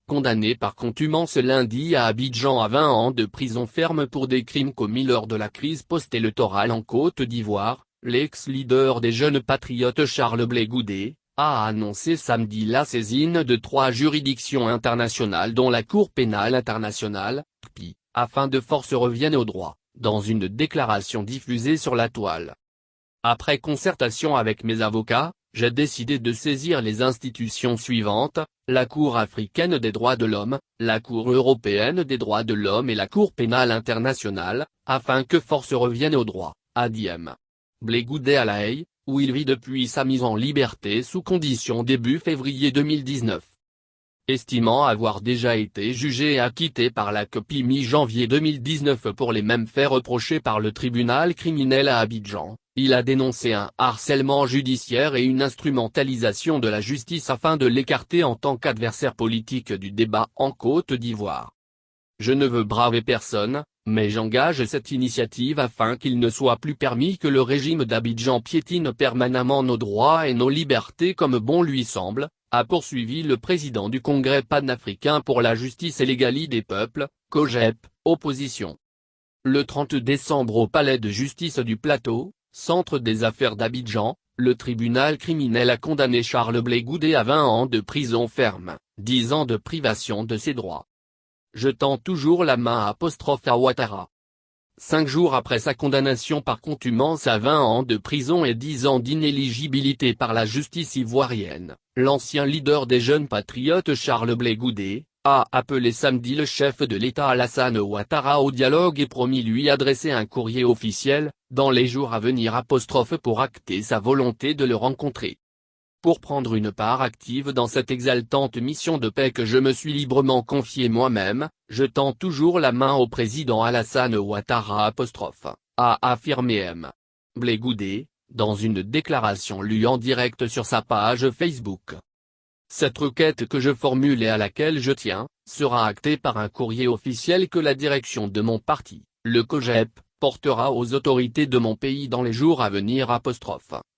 condamné par contumace lundi à Abidjan à 20 ans de prison ferme pour des crimes commis lors de la crise post-électorale en Côte d'Ivoire, l'ex-leader des Jeunes Patriotes Charles Blé Goudé a annoncé samedi la saisine de 3 juridictions internationales dont la Cour pénale internationale, CPI, afin de force revienne au droit, dans une déclaration diffusée sur la toile. Après concertation avec mes avocats, j'ai décidé de saisir les institutions suivantes, la Cour africaine des droits de l'homme, la Cour européenne des droits de l'homme et la Cour pénale internationale, afin que force revienne au droit, a dit M. Blé Goudé à La Haye, où il vit depuis sa mise en liberté sous condition début février 2019. Estimant avoir déjà été jugé et acquitté par la CPI mi-janvier 2019 pour les mêmes faits reprochés par le tribunal criminel à Abidjan, il a dénoncé un harcèlement judiciaire et une instrumentalisation de la justice afin de l'écarter en tant qu'adversaire politique du débat en Côte d'Ivoire. Je ne veux braver personne, mais j'engage cette initiative afin qu'il ne soit plus permis que le régime d'Abidjan piétine permanemment nos droits et nos libertés comme bon lui semble, a poursuivi le président du Congrès panafricain pour la justice et l'égalité des peuples, COJEP, opposition. Le 30 décembre au palais de justice du Plateau, centre des affaires d'Abidjan, le tribunal criminel a condamné Charles Blé Goudé à 20 ans de prison ferme, 10 ans de privation de ses droits. Je tends toujours la main à Ouattara. 5 jours après sa condamnation par contumace à 20 ans de prison et 10 ans d'inéligibilité par la justice ivoirienne, l'ancien leader des Jeunes Patriotes Charles Blé Goudé a appelé samedi le chef de l'État Alassane Ouattara au dialogue et promis lui adresser un courrier officiel, dans les jours à venir pour acter sa volonté de le rencontrer. Pour prendre une part active dans cette exaltante mission de paix que je me suis librement confiée moi-même, je tends toujours la main au président Alassane Ouattara a affirmé M. Blé Goudé, dans une déclaration lue en direct sur sa page Facebook. Cette requête que je formule et à laquelle je tiens, sera actée par un courrier officiel que la direction de mon parti, le COJEP, portera aux autorités de mon pays dans les jours à venir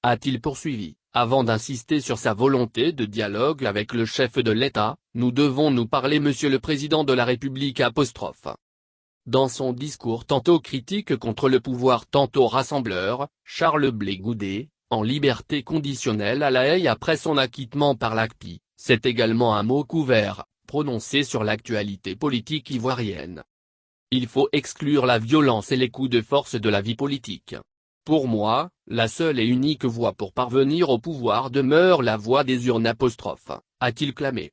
a-t-il poursuivi. Avant d'insister sur sa volonté de dialogue avec le chef de l'État, nous devons nous parler Monsieur le Président de la République Dans son discours tantôt critique contre le pouvoir tantôt rassembleur, Charles Blé Goudé, en liberté conditionnelle à La Haye après son acquittement par la CPI, c'est également un mot couvert, prononcé sur l'actualité politique ivoirienne. Il faut exclure la violence et les coups de force de la vie politique. Pour moi, la seule et unique voie pour parvenir au pouvoir demeure la voie des urnes a-t-il clamé.